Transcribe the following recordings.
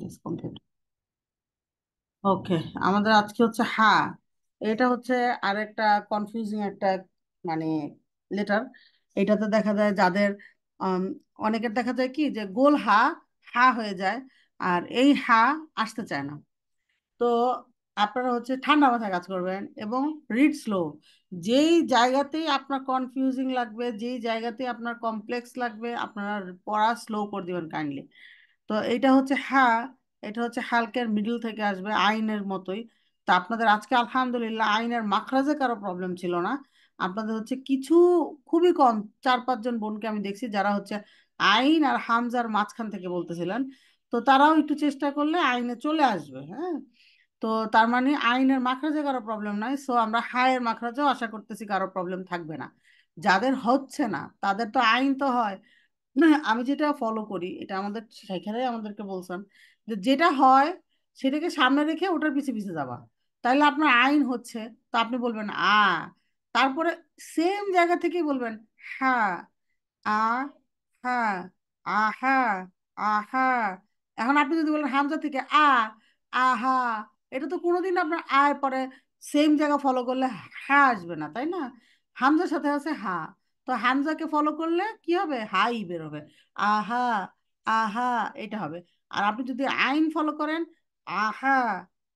Is complete. ওকে, আমাদের আজকে হচ্ছে এটা হচ্ছে আরেকটা কনফিউজিং একটা মানে লেটার। এটাতে দেখা যায় যাদের আম, অনেকের দেখা যায় কি যে গোল হা হয়ে যায়, আর এই আসতে চায় না। তো আপনারা হচ্ছে ঠান্ডা মাথায় কাজ করবেন এবং রিড স্লো। যেই জায়গাতেই আপনার কনফিউজিং লাগবে, যেই জায়গাতেই আপনার কমপ্লেক্স লাগবে, আপনারা পড়া স্লো করে দিবেন কাইন্ডলি। তো এইটা হচ্ছে এটা হচ্ছে হালকের মিডল থেকে আসবে আইনের মতোই। তো আপনাদের আজকে আলহামদুলিল্লাহ আইনের মাখরাজে কারো প্রবলেম ছিল না। আপনাদের হচ্ছে কিছু খুবই কম 4-5 জন বোনকে আমি দেখছি যারা হচ্ছে আইন আর হামজার মাঝখান থেকে বলতেছিলেন। তো তারাও একটু চেষ্টা করলে আইনে চলে আসবে। হ্যাঁ, তো তার মানে আইনের মাখরাজে কারো প্রবলেম নাই, সো আমরা হায়ের মাখরাজেও আশা করতেছি কারো প্রবলেম থাকবে না। যাদের হচ্ছে না তাদের তো আইন তো হয় না। আমি যেটা ফলো করি, এটা আমাদের সেখানে আমাদেরকে বলছেন যে যেটা হয় সেটাকে সামনে রেখে ওটার পিছে পিছে যাবা, তাহলে আপনার আইন হচ্ছে। তো আপনি বলবেন তারপরে সেম জায়গা থেকেই বলবেন হ্যাঁ, আ হ্যাঁ, আহা, আহা। এখন আপনি যদি বলেন হামজা থেকে আহা, এটা তো কোনোদিন আপনার আয় পরে সেম জায়গা ফলো করলে হ্যাঁ আসবে না, তাই না? হামজার সাথে আছে তো হামজাকে ফলো করলে কি হবে? হাই বেরোবে। আহা, আহা, এটা হবে। আর আপনি যদি আইন ফলো করেন আহা,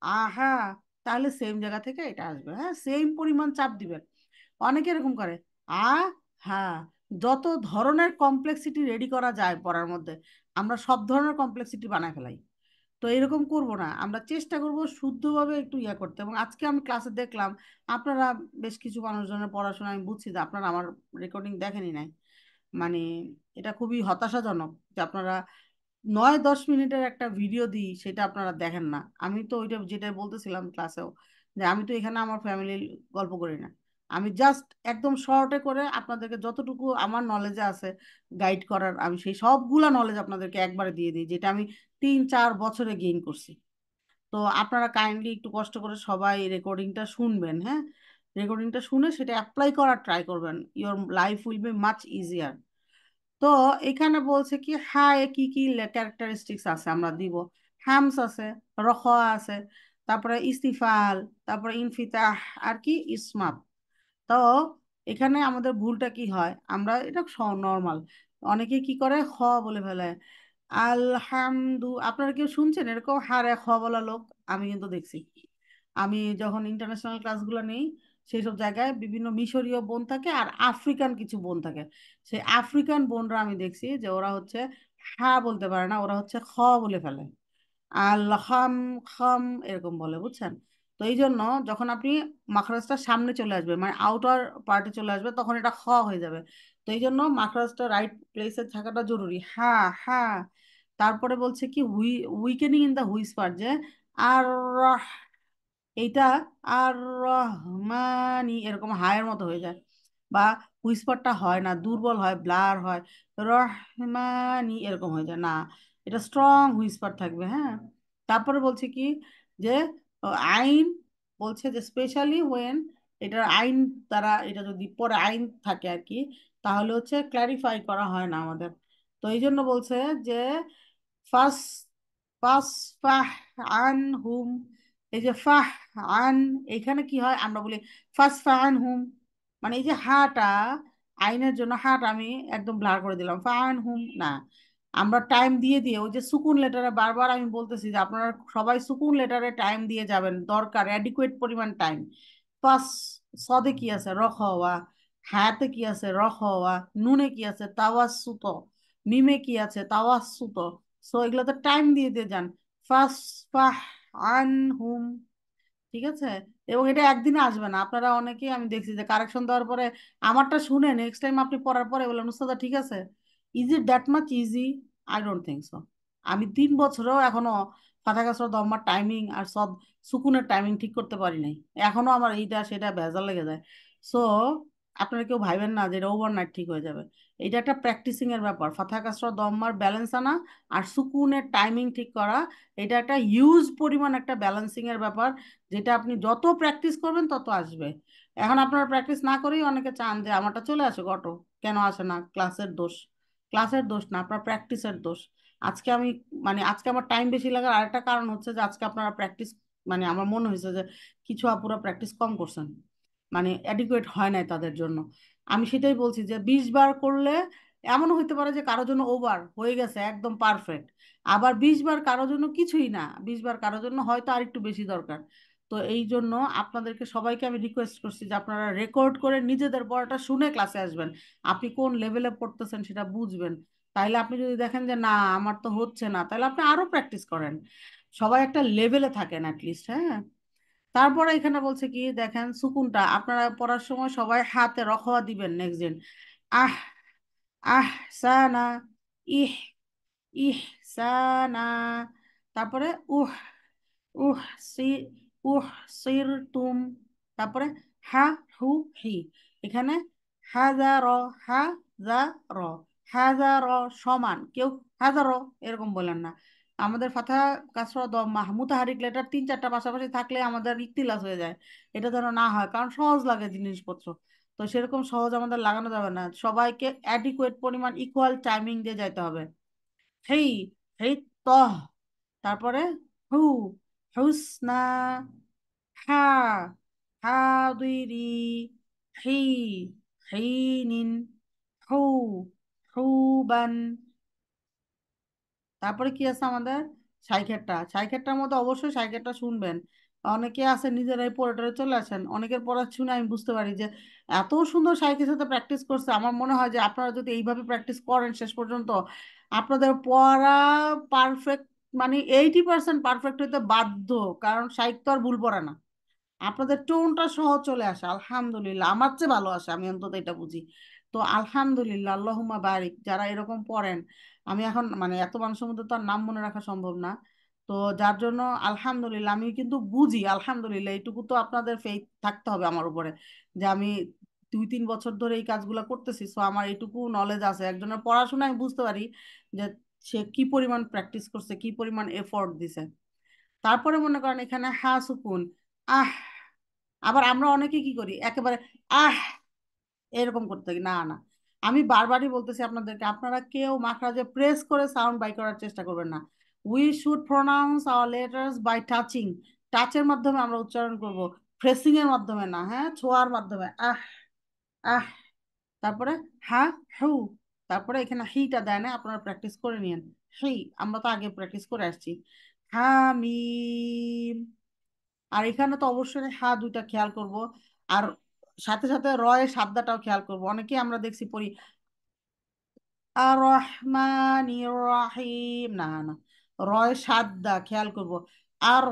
আহা, তাহলে সেম জায়গা থেকে এটা আসবে। হ্যাঁ, সেম পরিমাণ চাপ দিবেন। অনেকে এরকম করে হ্যাঁ, যত ধরনের কমপ্লেক্সিটি রেডি করা যায় পড়ার মধ্যে আমরা সব ধরনের কমপ্লেক্সিটি বানায় ফেলাই। তো এরকম করব না, আমরা চেষ্টা করব শুদ্ধভাবে একটু ইয়া করতে। এবং আজকে আমি ক্লাসে দেখলাম আপনারা বেশ কিছু মানুষজনের পড়াশোনা, আমি বুঝছি যে আপনারা আমার রেকর্ডিং দেখেনি নাই। মানে এটা খুবই হতাশাজনক যে আপনারা 9-10 মিনিটের একটা ভিডিও দিই সেটা আপনারা দেখেন না। আমি তো ওইটা যেটা বলতেছিলাম ক্লাসেও, যে আমি তো এখানে আমার ফ্যামিলির গল্প করি না। আমি জাস্ট একদম শর্টে করে আপনাদেরকে যতটুকু আমার নলেজে আছে গাইড করার, আমি সেই সবগুলা নলেজ আপনাদেরকে একবারে দিয়ে দিই, যেটা আমি 3-4 বছরে গেইন করছি। তো আপনারা কাইন্ডলি একটু কষ্ট করে সবাই রেকর্ডিংটা শুনবেন। হ্যাঁ, রেকর্ডিংটা শুনে সেটা অ্যাপ্লাই করার ট্রাই করবেন, your life will be much easier. তো এখানে বলছে কি এ কি কি ক্যারেক্টারিস্টিক্স আছে আমরা দিব। হ্যামস আছে, রখ আছে, তারপরে ইস্তিফাল, তারপরে ইনফিতাহ, আর কি ইসমাত। তো এখানে আমাদের ভুলটা কি হয়, আমরা এটা নর্মাল, অনেকে কি করে বলে ফেলে। আপনারা কেউ শুনছেন এরকম হারে বলা লোক? আমি কিন্তু দেখছি। আমি যখন ইন্টারন্যাশনাল ক্লাসগুলো নেই সেই সব জায়গায় বিভিন্ন মিশরীয় বোন থাকে আর আফ্রিকান কিছু বোন থাকে। সেই আফ্রিকান বোনরা আমি দেখছি যে ওরা হচ্ছে বলতে পারে না, ওরা হচ্ছে বলে ফেলে। খাম, খাম এরকম বলে, বুঝছেন? তো এই জন্য যখন আপনি মাখরাজটা সামনে চলে আসবে, মানে আউটার পার্টে চলে আসবে, তখন এটা হয়ে যাবে। তো এই জন্য মাখরাজটা রাইট প্লেসে থাকাটা জরুরি। হ্যাঁ। তারপরে বলছে কি উইকেনিং ইন দা হুইসপার, যে আর এইটা আর রহমানি এরকম হায়ের মতো হয়ে যায়, বা হুইসপারটা হয় না, দুর্বল হয়, ব্লার হয়। রহমানি এরকম হয়ে যায় না, এটা স্ট্রং হুইসপার থাকবে। হ্যাঁ, তারপরে বলছে কি যে আইন, বলছে যে স্পেশালি ওয়েন এটার আইন দ্বারা, এটা যদি পরে আইন থাকে আর কি, তাহলে হচ্ছে ক্ল্যারিফাই করা হয় না আমাদের। তো এই জন্য বলছে যে ফাস ফাস ফাহ আন হুম। এই যে ফাহ আন, এখানে কি হয় আমরা বলি ফাস ফাহান হুম, মানে এই যে আইনের জন্য আমি একদম ব্লার করে দিলাম ফাহান হুম না। আমরা টাইম দিয়ে দিয়ে ওই যে সুকুন লেটারে বারবার আমি বলতেছি যে আপনারা সবাই সুকুন লেটারে টাইম দিয়ে যাবেন, দরকার অ্যাডিকুয়েট পরিমাণ টাইম। ফাস, সদে কি আছে রখ হওয়া, হাতে কি আছে রখ হওয়া, নুনে কি আছে তাওয়াসুত, মিমে কি আছে তাওয়াসুত। সো এগুলোতে টাইম দিয়ে দিয়ে যান। ফাস ফাহ আন হুম, ঠিক আছে? এবং এটা একদিনে আসবে না, আপনারা অনেকেই আমি দেখছি যে কারেকশন দেওয়ার পরে আমারটা শুনে নেক্সট টাইম আপনি পড়ার পরে বললেন উস্তাদা ঠিক আছে। Is it that much easy? I don't think so. আমি 3 বছরেও এখনো ফাতা কাসর দম্মার টাইমিং আর সব সুকুনের টাইমিং ঠিক করতে পারি নাই। এখনো আমার এইটা সেটা ভেজাল লেগে যায়। সো আপনারা কেউ ভাইবেন না যে এটা ওভারনাইট ঠিক হয়ে যাবে। এটা একটা প্র্যাকটিসিং এর ব্যাপার, ফাতা কাসর দম্মার ব্যালেন্স আনা আর সুকুনের টাইমিং ঠিক করা। এটা একটা হিউজ পরিমাণ একটা ব্যালেন্সিং এর ব্যাপার, যেটা আপনি যত প্র্যাকটিস করবেন তত আসবে। এখন আপনারা প্র্যাকটিস না করেই অনেকে চান যে আমারটা চলে আসে, কেন আসে না? ক্লাসের দোষ। ক্লাসের দোষ না, আপনার প্র্যাকটিসের দোষ। আজকে আমি আজকে আমার টাইম বেশি লাগার আরেকটা কারণ হচ্ছে যে আজকে আপনারা প্র্যাকটিস, আমার মনে হয়েছে যে কিছু আপুরা প্র্যাকটিস কম করছেন, অ্যাডিকুয়েট হয় নাই তাদের জন্য। আমি সেটাই বলছি যে 20 বার করলে এমন হইতে পারে যে কারোর জন্য ওভার হয়ে গেছে একদম পারফেক্ট, আবার 20 বার কারোর জন্য কিছুই না, 20 বার কারোর জন্য হয়তো আর একটু বেশি দরকার। তো এই জন্য আপনাদেরকে সবাইকে আমি রিকোয়েস্ট করছি যে আপনারা রেকর্ড করে নিজেদের পড়াটা শুনে ক্লাসে আসবেন। আপনি কোন লেভেলে পড়তেছেন সেটা বুঝবেন। তাইলে আপনি যদি দেখেন যে না আমার তো হচ্ছে না, তাহলে আপনি আরো প্র্যাকটিস করেন। সবাই একটা লেভেলে থাকেন অ্যাটলিস্ট, হ্যাঁ। তারপরে এখানে বলছে কি দেখেন, সুকুনটা আপনারা পড়ার সময় সবাই হাতে রখোয়া দিবেন নেক্সট দিন। আহ, আহ, সানা, ইহ, ইহসানা। তারপরে উহ সি উহ সির তুম। তারপরে হা হু হি। এখানে হাজার, হাজার, হাজার সমান, কেউ হাজার এরকম বলেন না। আমাদের ফাথা, কাসরা, দম্মা, মুতাহারিক লেটার 3-4টা পাশাপাশি থাকলে আমাদের ইখতিলাফ হয়ে যায়। এটা যেন না হয়, কারণ সহজ লাগে জিনিসপত্র। তো সেরকম সহজ আমাদের লাগানো যাবে না, সবাইকে অ্যাডিকুয়েট পরিমাণ ইকুয়াল টাইমিং দিয়ে যাইতে হবে। হেই, হেই, তহ। তারপরে হু, হুসনা, হা, হাদিরি, হি, হিনিন, হু, হুবান। তারপরে কি আছে আমাদের সাইকেলটা, সাইকেলটার মধ্যে অবশ্যই সাইকেলটা শুনবেন। অনেকে আছে নিজেরাই পড়ে টরে চলে আসেন, অনেকের পড়া শুনে আমি বুঝতে পারি যে এত সুন্দর সাইকেলের সাথে প্র্যাকটিস করছে। আমার মনে হয় যে আপনারা যদি এইভাবে প্র্যাকটিস করেন শেষ পর্যন্ত, আপনাদের পড়া পারফেক্ট, 80% পারফেক্ট হইতে বাধ্য। কারণ সাহিত্য আর ভুল পড়ে না, আপনাদের টোনটা সহজ চলে আসে আলহামদুলিল্লাহ, আমার চেয়ে ভালো আসে, আমি অন্তত এটা বুঝি। তো আলহামদুলিল্লাহ, আল্লাহুম্মা বারিক, যারা এরকম পড়েন। আমি এখন এত মানুষের মধ্যে তো আর নাম মনে রাখা সম্ভব না। তো যার জন্য আলহামদুলিল্লাহ, আমি কিন্তু বুঝি আলহামদুলিল্লাহ, এইটুকু তো আপনাদের ফেইথ থাকতে হবে আমার উপরে, যে আমি 2-3 বছর ধরে এই কাজগুলো করতেছি, সো আমার এইটুকু নলেজ আছে। একজনের পড়াশোনা আমি বুঝতে পারি যে সে কি পরিমাণ প্র্যাকটিস করছে, কি পরিমাণ এফোর্ট দিছে। তারপরে মনে করেন এখানে হা সুকুন, আহ। আবার আমরা অনেকে কি করি একেবারে আহ এরকম করতে থাকি, না না। আমি বারবারই বলতেছি আপনাদেরকে, আপনারা কেউ মাখরাজে প্রেস করে সাউন্ড বাই করার চেষ্টা করবেন না। We should pronounce our letters by touching. টাচের মাধ্যমে আমরা উচ্চারণ করব, প্রেসিং এর মাধ্যমে না, হ্যাঁ, ছোঁয়ার মাধ্যমে। আহ, আহ। তারপরে হা, হু। তারপরে এখানে হিটা দেয় না, আপনারা প্র্যাকটিস করে নিন। হি, আমরা তো আগে প্র্যাকটিস করে আসছি। হামিম। আর এখানে তো অবশ্যই হা দুইটা খেয়াল করব। আর সাথে সাথে রয়ের সাদ্দাটাও খেয়াল করব। অনেকেই আমরা দেখছি পড়ি আর রহমানির রহিম, না না, রয় সাদ্দা খেয়াল করব। আর,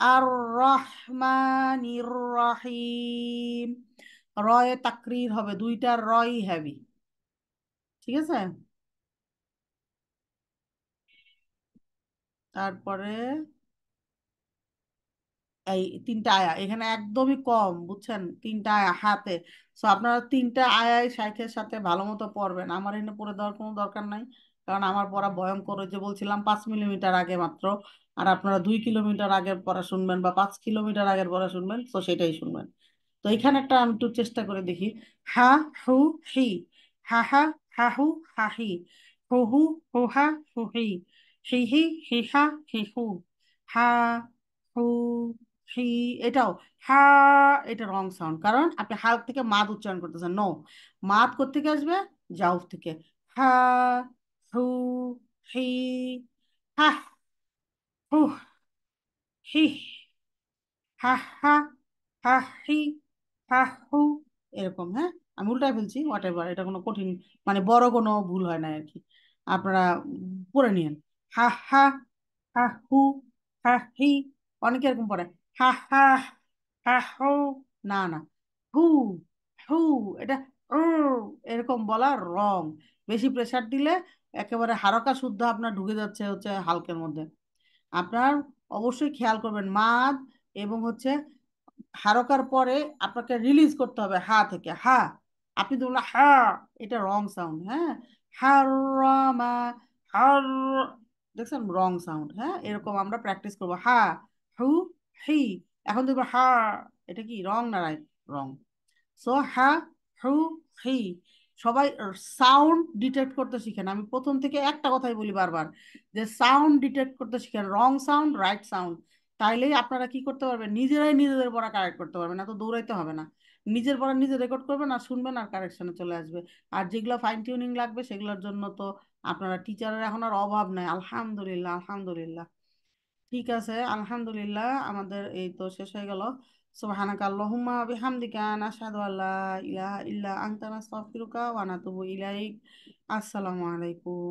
আর রহমানির রহিম, রয়ে তাকরির হবে, দুইটা রই হ্যাভি। ঠিক আছে। তারপরে এই 3টা আয়া এখানে একদমই কম, বুঝছেন, 3টা আয়া হাতে। সো আপনারা 3টা আয়াই শাইখের সাথে ভালো মতো পড়বেন, আমার এখানে পড়ে দেওয়ার কোনো দরকার নাই। কারণ আমার পড়া ভয়ঙ্কর, ওই যে বলছিলাম 5 মিলিমিটার আগে মাত্র। আর আপনারা 2 কিলোমিটার আগের পড়া শুনবেন বা 5 কিলোমিটার আগের পড়া শুনবেন, তো সেটাই শুনবেন। তো এখানে একটা আমি একটু চেষ্টা করে দেখি। হা, হু, হি, হা হা, হা হু, হা হি, হু হু, হু হা, হু হি, হি হি, হি হা, হি হু, হা, হু, হি। এটাও হা, এটা রং সাউন্ড, কারণ আপনি হাল থেকে মাদ উচ্চারণ করতেছেন। নো, মাদ কোত্থেকে আসবে? জাউফ থেকে। হা, হু, হি, হা, হু, হি, হা হা, হা হি, হা হু, এরকম, হ্যাঁ। আমি উল্টাই ফেলছি, হোয়াট এভার, এটা কোনো কঠিন, বড় কোনো ভুল হয় না আর কি। আপনারা পড়ে নিন। হা হা, হা হু, হা হি। অনেকে এরকম পড়ে হা হা, হা হু। না না, হু, হু, এটা উ, এরকম বলা রং। বেশি প্রেসার দিলে একেবারে হারকা শুদ্ধ আপনার ঢুকে যাচ্ছে হচ্ছে হালকের মধ্যে। আপনার অবশ্যই খেয়াল করবেন মাদ, এবং হচ্ছে হারকার পরে আপনাকে রিলিজ করতে হবে হা থেকে। হা, আপনি তো বললেন হা, এটা রং সাউন্ড, হ্যাঁ। হারমা, হার, দেখছেন রং সাউন্ড, হ্যাঁ। এরকম আমরা প্র্যাকটিস করবো। হা, হু, হি। এখন দেখবো হা, এটা কি রং না রাইট? রং। সো হা, হু, হি, সবাই সাউন্ড ডিটেক্ট করতে শিখেন। আমি প্রথম থেকে একটা কথাই বলি বারবার, যে সাউন্ড ডিটেক্ট করতে শিখেন, রং সাউন্ড রাইট সাউন্ড। তাইলেই আপনারা কি করতে পারবেন, নিজেরাই নিজেদের পড়া কারেক্ট করতে পারবেন, না তো দৌড়াইতে হবে না। নিজের পড়া নিজে রেকর্ড করবেন আর শুনবেন আর কারেকশনে চলে আসবে। আর যেগুলো ফাইন টিউনিং লাগবে সেগুলোর জন্য তো আপনারা টিচারের এখন আর অভাব নাই, আলহামদুলিল্লাহ আলহামদুলিল্লাহ। ঠিক আছে, আলহামদুলিল্লাহ, আমাদের এই তো শেষ হয়ে গেল। সুবহানাকা আল্লাহুম্মা বিহামদিকা নাশহাদু আল্লা ইলাহা ইল্লা আনতা নাস্তাগফিরুকা ওয়া নাতুবু ইলাইক। আসসালামু আলাইকুম।